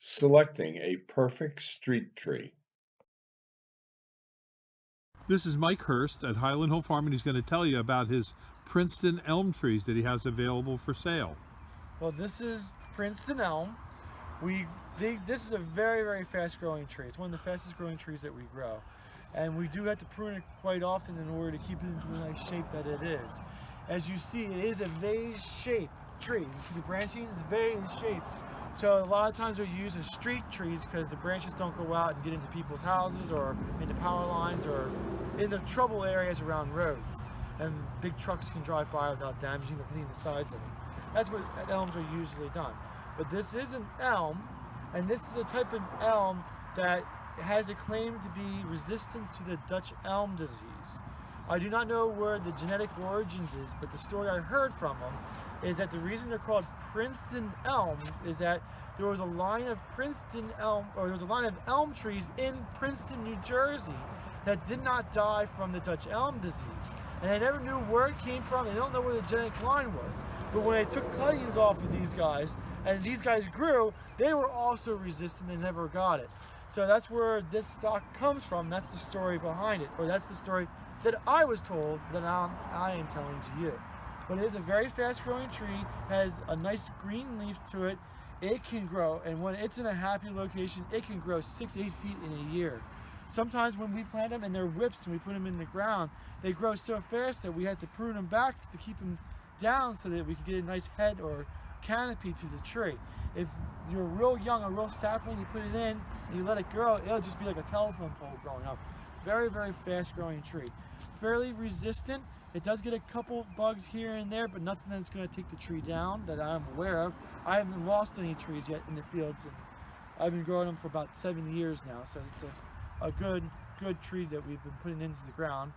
Selecting a perfect street tree. This is Mike Hurst at Highland Hill Farm, and he's going to tell you about his Princeton elm trees that he has available for sale. Well, this is Princeton elm. This is a very fast growing tree. It's one of the fastest growing trees that we grow. And we do have to prune it quite often in order to keep it into the nice shape that it is. As you see, it is a vase-shaped tree. You see the branching is vase-shaped. So a lot of times we use as street trees because the branches don't go out and get into people's houses or into power lines or into trouble areas around roads. And big trucks can drive by without damaging the sides of them. That's what elms are usually done. But this is an elm, and this is a type of elm that has a claim to be resistant to the Dutch elm disease. I do not know where the genetic origins is, but the story I heard from them is that the reason they're called Princeton elms is that there was a line of elm trees in Princeton, New Jersey that did not die from the Dutch elm disease. And they never knew where it came from. They don't know where the genetic line was. But when they took cuttings off of these guys, and these guys grew, they were also resistant. They never got it. So that's where this stock comes from. That's the story behind it, or that's the story that I was told that I am telling to you. But it is a very fast growing tree, has a nice green leaf to it. It can grow, and when it's in a happy location, it can grow 6-8 feet in a year. Sometimes when we plant them and they're whips and we put them in the ground, they grow so fast that we had to prune them back to keep them down so that we could get a nice head or canopy to the tree. If you're real young, a real sapling, you put it in and you let it grow, it'll just be like a telephone pole growing up. Very fast growing tree. Fairly resistant. It does get a couple bugs here and there, but nothing that's going to take the tree down that I'm aware of. I haven't lost any trees yet in the fields, and I've been growing them for about 7 years now, so it's a good tree that we've been putting into the ground.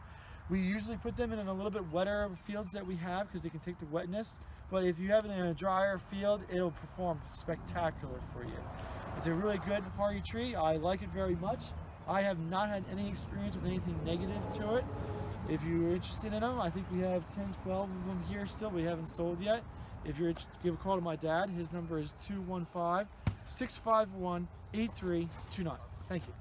We usually put them in a little bit wetter fields that we have because they can take the wetness, but if you have it in a drier field, it'll perform spectacular for you. It's a really good hardy tree. I like it very much. I have not had any experience with anything negative to it. If you're interested in them, I think we have 10, 12 of them here still. We haven't sold yet. If you're interested, give a call to my dad. His number is 215-651-8329. Thank you.